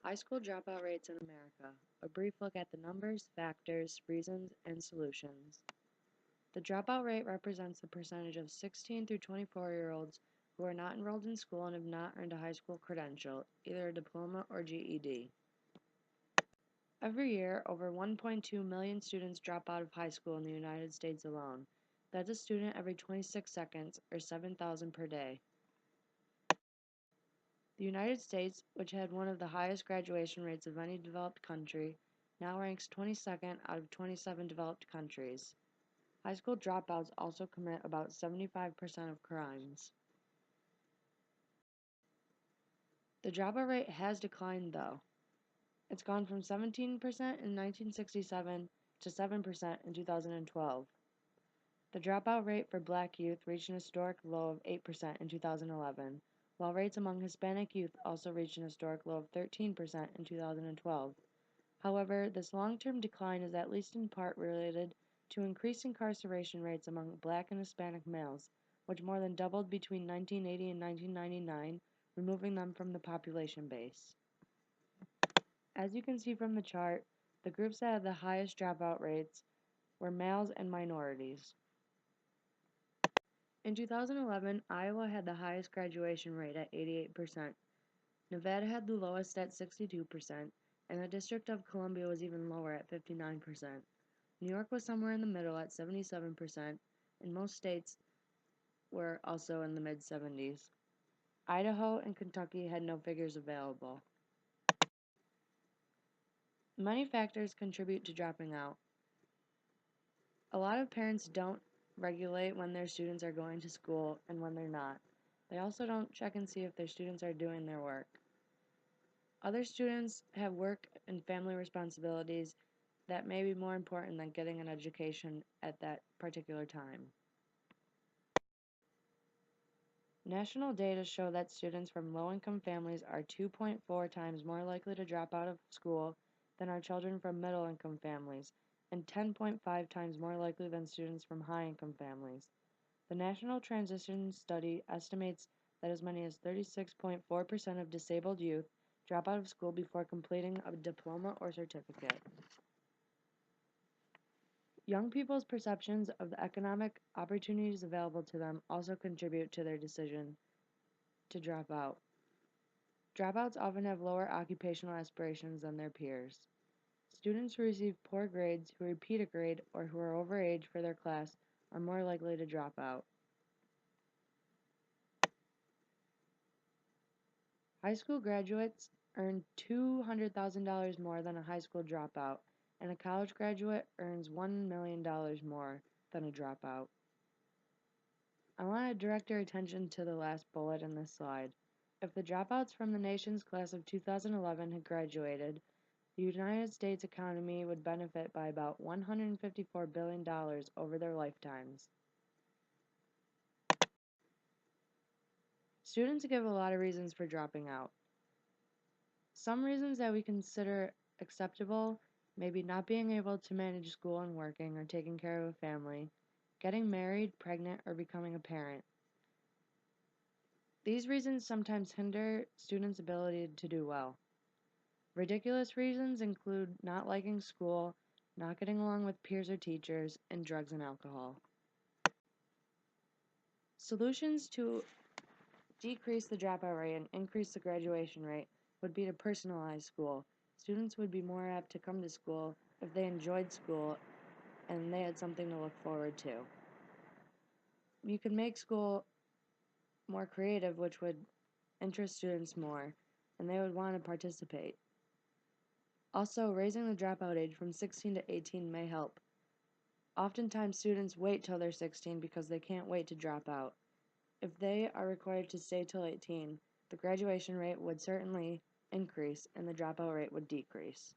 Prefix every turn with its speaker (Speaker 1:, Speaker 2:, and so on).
Speaker 1: High school dropout rates in America. A brief look at the numbers, factors, reasons, and solutions. The dropout rate represents the percentage of 16 through 24-year-olds who are not enrolled in school and have not earned a high school credential, either a diploma or GED. Every year, over 1.2 million students drop out of high school in the United States alone. That's a student every 26 seconds, or 7,000 per day. The United States, which had one of the highest graduation rates of any developed country, now ranks 22nd out of 27 developed countries. High school dropouts also commit about 75% of crimes. The dropout rate has declined, though. It's gone from 17% in 1967 to 7% in 2012. The dropout rate for black youth reached an historic low of 8% in 2011, while rates among Hispanic youth also reached an historic low of 13% in 2012. However, this long-term decline is at least in part related to increased incarceration rates among black and Hispanic males, which more than doubled between 1980 and 1999, removing them from the population base. As you can see from the chart, the groups that had the highest dropout rates were males and minorities. In 2011, Iowa had the highest graduation rate at 88%. Nevada had the lowest at 62%, and the District of Columbia was even lower at 59%. New York was somewhere in the middle at 77%, and most states were also in the mid-70s. Idaho and Kentucky had no figures available. Many factors contribute to dropping out. A lot of parents don't regulate when their students are going to school and when they're not. They also don't check and see if their students are doing their work. Other students have work and family responsibilities that may be more important than getting an education at that particular time. National data show that students from low-income families are 2.4 times more likely to drop out of school than are children from middle-income families, and 10.5 times more likely than students from high-income families. The National Transition Study estimates that as many as 36.4% of disabled youth drop out of school before completing a diploma or certificate. Young people's perceptions of the economic opportunities available to them also contribute to their decision to drop out. Dropouts often have lower occupational aspirations than their peers. Students who receive poor grades, who repeat a grade, or who are overage for their class are more likely to drop out. High school graduates earn $200,000 more than a high school dropout, and a college graduate earns $1 million more than a dropout. I want to direct your attention to the last bullet in this slide. If the dropouts from the nation's class of 2011 had graduated, the United States economy would benefit by about $154 billion over their lifetimes. Students give a lot of reasons for dropping out. Some reasons that we consider acceptable may be not being able to manage school and working or taking care of a family, getting married, pregnant, or becoming a parent. These reasons sometimes hinder students' ability to do well. Ridiculous reasons include not liking school, not getting along with peers or teachers, and drugs and alcohol. Solutions to decrease the dropout rate and increase the graduation rate would be to personalize school. Students would be more apt to come to school if they enjoyed school and they had something to look forward to. You could make school more creative, which would interest students more, and they would want to participate. Also, raising the dropout age from 16 to 18 may help. Oftentimes, students wait till they're 16 because they can't wait to drop out. If they are required to stay till 18, the graduation rate would certainly increase and the dropout rate would decrease.